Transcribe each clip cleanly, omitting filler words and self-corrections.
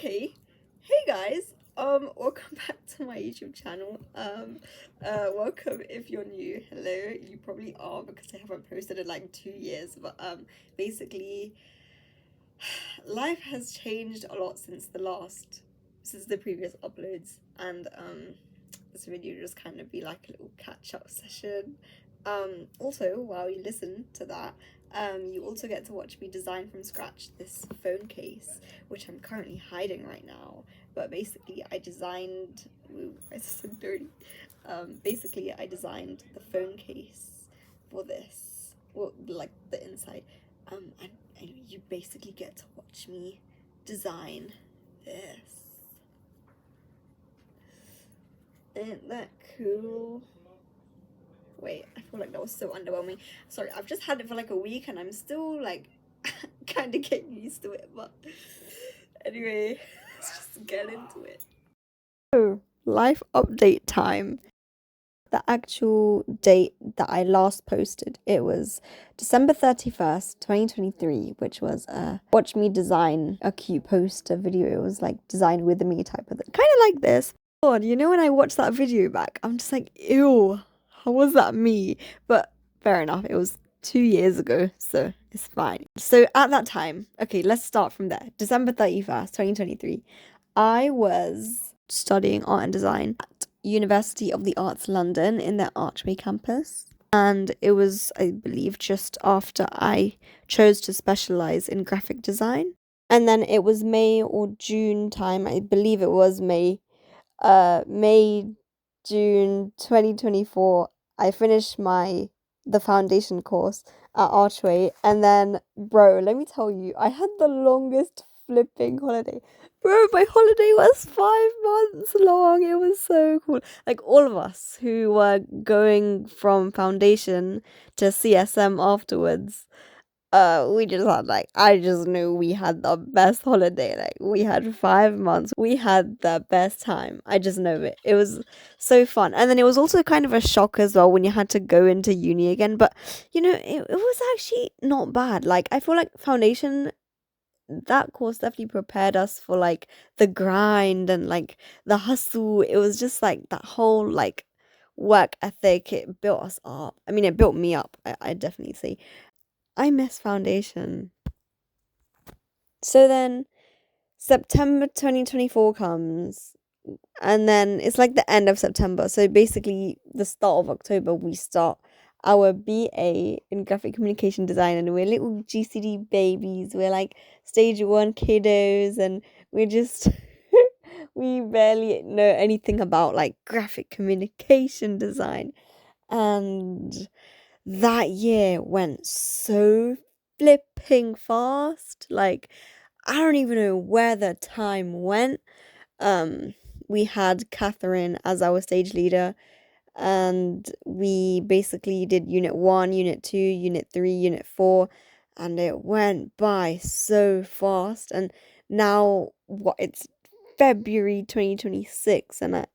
Okay. Hey guys. Welcome back to my YouTube channel. Welcome if you're new. Hello. You probably are because I haven't posted in like 2 years. But basically, life has changed a lot since the previous uploads, and this video just kind of be like a little catch-up session. Also, while you listen to that, you also get to watch me design from scratch this phone case, which I'm currently hiding right now. But basically, I designed. Ooh, it's so dirty. Basically, I designed the phone case for this. Well, like the inside. And you basically get to watch me design this. Isn't that cool? Wait, I feel like that was so underwhelming. Sorry, I've just had it for like a week and I'm still like kind of getting used to it. But anyway, let's just get into it. So, life update time. The actual date that I last posted, it was December 31st, 2023, which was watch me design a cute poster video. It was like design with me type of thing. Kind of like this. God, you know when I watched that video back, I'm just like, ew, how was that me? But fair enough, it was 2 years ago, so it's fine. So at that time, okay, let's start from there. December 31st, 2023, I was studying art and design at University of the Arts London in their Archway campus. And it was, I believe, just after I chose to specialize in graphic design. And then it was May or June time, I believe it was May, June 2024, I finished the foundation course at Archway, and then, bro, let me tell you, I had the longest flipping holiday. Bro, my holiday was 5 months long. It was so cool. Like, all of us who were going from foundation to CSM afterwards, we just had like, I just knew we had the best holiday. Like, we had 5 months. We had the best time. I just know it. It was so fun. And then it was also kind of a shock as well when you had to go into uni again. But, it was actually not bad. Like, I feel like foundation, that course definitely prepared us for like the grind and like the hustle. It was just like that whole like work ethic. It built us up. I mean, it built me up, I definitely say. I miss foundation. So then September 2024 comes, and then it's like the end of September. So basically, the start of October, we start our BA in graphic communication design, and we're little GCD babies. We're like stage one kiddos, and we're just. We barely know anything about like graphic communication design. And that year went so flipping fast. Like, I don't even know where the time went. We had Catherine as our stage leader, and we basically did unit 1, unit 2, unit 3, unit 4, and it went by so fast. And now it's February 2026, and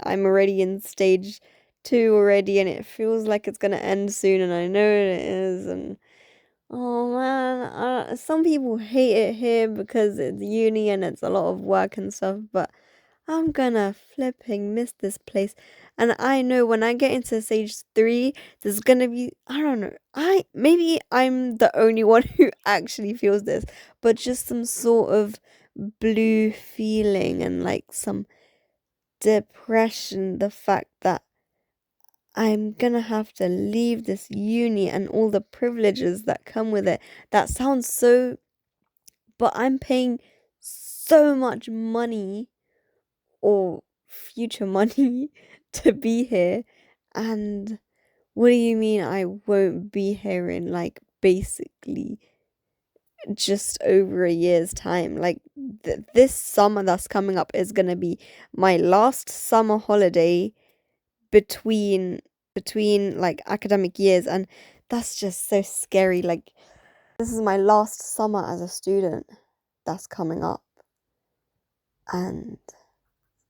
I'm already in stage 2 already, and it feels like it's gonna end soon, and I know it is. And oh man, some people hate it here because it's uni and it's a lot of work and stuff, but I'm gonna flipping miss this place. And I know when I get into stage 3, there's gonna be, I don't know, maybe I'm the only one who actually feels this, but just some sort of blue feeling and like some depression. The fact that I'm gonna have to leave this uni and all the privileges that come with it. That sounds so, but I'm paying so much money or future money to be here. And what do you mean I won't be here in like basically just over a year's time? Like, this summer that's coming up is gonna be my last summer holiday between like academic years, and that's just so scary. Like, this is my last summer as a student that's coming up, and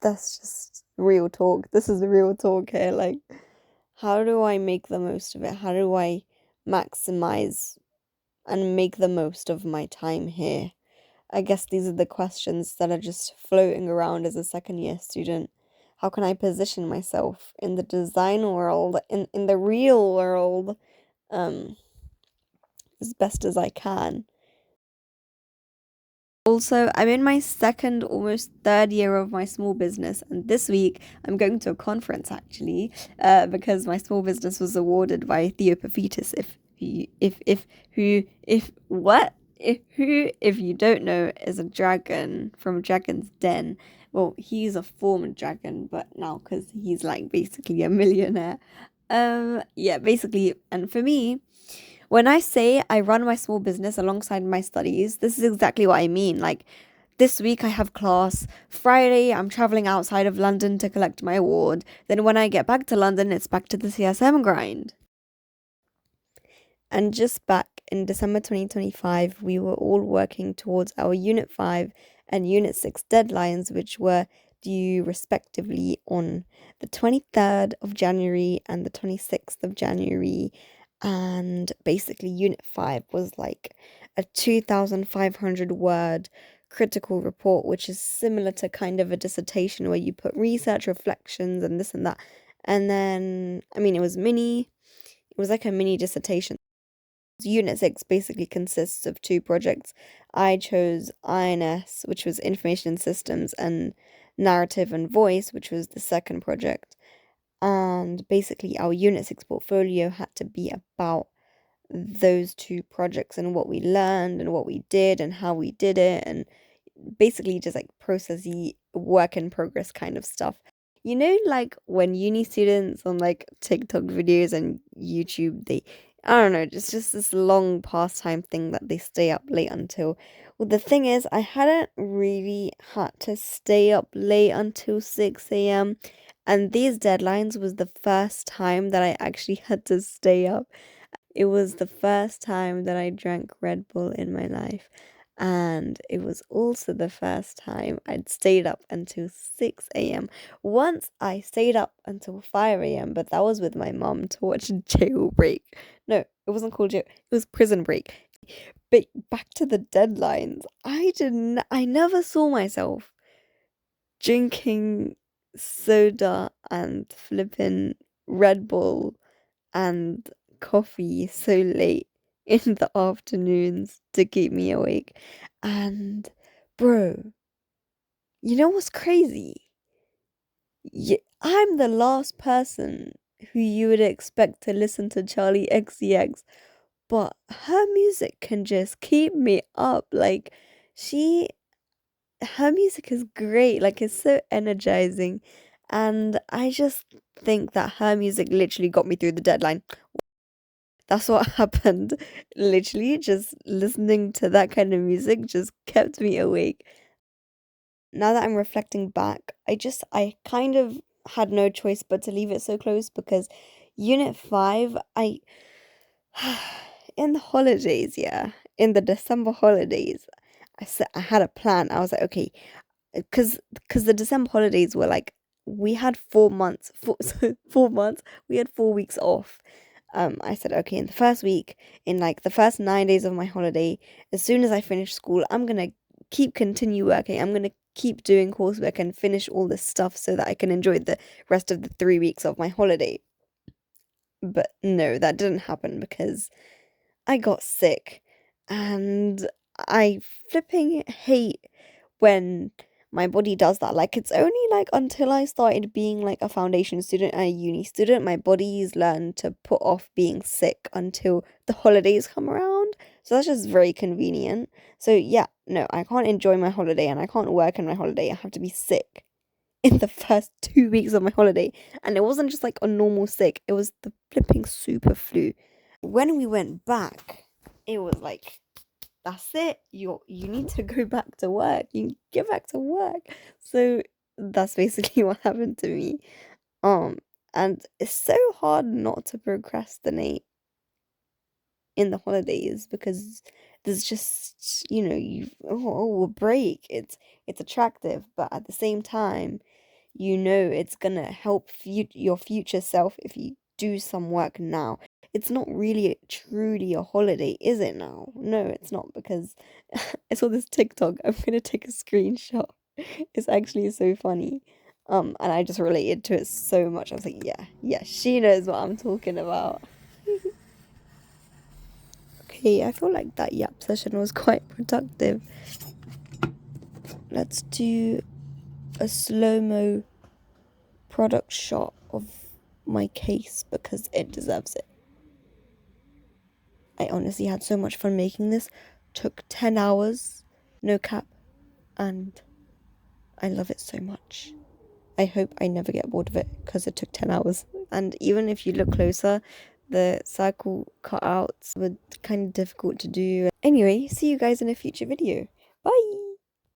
that's just real talk. This is real talk here. Like, how do I make the most of it? How do I maximize and make the most of my time here? I guess these are the questions that are just floating around as a second year student. How can I position myself in the design world, in the real world, um, as best as I can? Also, I'm in my second, almost third year of my small business, and this week I'm going to a conference actually, because my small business was awarded by Theopaphitus. If you don't know, is a dragon from Dragon's Den. Well, he's a former dragon, but now because he's like basically a millionaire. Yeah, basically, and for me. When I say I run my small business alongside my studies, this is exactly what I mean. Like, this week I have class. Friday, I'm traveling outside of London to collect my award. Then when I get back to London, it's back to the CSM grind. And just back in December 2025, we were all working towards our Unit 5 and Unit 6 deadlines, which were due respectively on the 23rd of January and the 26th of January. And basically, Unit 5 was like a 2,500 word critical report, which is similar to kind of a dissertation where you put research, reflections, and this and that. And then, I mean, it was like a mini dissertation. Unit 6 basically consists of two projects. I chose INS, which was Information Systems, and Narrative and Voice, which was the second project. And basically, our Unit 6 portfolio had to be about those two projects and what we learned and what we did and how we did it, and basically just like processy work in progress kind of stuff. You know, like when uni students on like TikTok videos and YouTube, I don't know, just this long pastime thing that they stay up late until. Well, the thing is, I hadn't really had to stay up late until 6 a.m. And these deadlines was the first time that I actually had to stay up. It was the first time that I drank Red Bull in my life. And it was also the first time I'd stayed up until 6 a.m. Once I stayed up until 5 a.m., but that was with my mum to watch Jailbreak. No, it wasn't called Jail, it was Prison Break. But back to the deadlines, I never saw myself drinking soda and flipping Red Bull and coffee so late in the afternoons to keep me awake. And bro, you know what's crazy? I'm the last person who you would expect to listen to Charlie XCX, but her music can just keep me up. Like, she, her music is great. Like, it's so energizing. And I just think that her music literally got me through the deadline. That's what happened. Literally, just listening to that kind of music just kept me awake. Now that I'm reflecting back, I kind of had no choice but to leave it so close because Unit 5, in the holidays, yeah, in the December holidays, I had a plan. I was like, okay, because the December holidays were like we had 4 months, 4 months, we had 4 weeks off. I said, okay, in the first week, in like the first 9 days of my holiday, as soon as I finish school, I'm gonna continue working. I'm gonna keep doing coursework and finish all this stuff so that I can enjoy the rest of the 3 weeks of my holiday. But no, that didn't happen because I got sick, and I flipping hate when my body does that. Like, it's only like until I started being like a foundation student and a uni student, my body's learned to put off being sick until the holidays come around. So that's just very convenient. So yeah, no, I can't enjoy my holiday and I can't work in my holiday. I have to be sick in the first 2 weeks of my holiday. And it wasn't just like a normal sick, it was the flipping super flu. When we went back, it was like, that's it. You need to go back to work. You get back to work. So that's basically what happened to me. Um, and it's so hard not to procrastinate in the holidays because there's just, a break. It's attractive, but at the same time, it's gonna help your future self if you do some work now. it's not really truly a holiday, is it now? No, it's not, because I saw this TikTok. I'm gonna take a screenshot. It's actually so funny. And I just related to it so much. I was like, yeah, yeah, she knows what I'm talking about. Okay, I feel like that yap session was quite productive. Let's do a slow-mo product shot of my case because it deserves it. I honestly had so much fun making this. Took 10 hours, no cap, and I love it so much. I hope I never get bored of it because it took 10 hours. And even if you look closer, the circle cutouts were kind of difficult to do. Anyway, see you guys in a future video.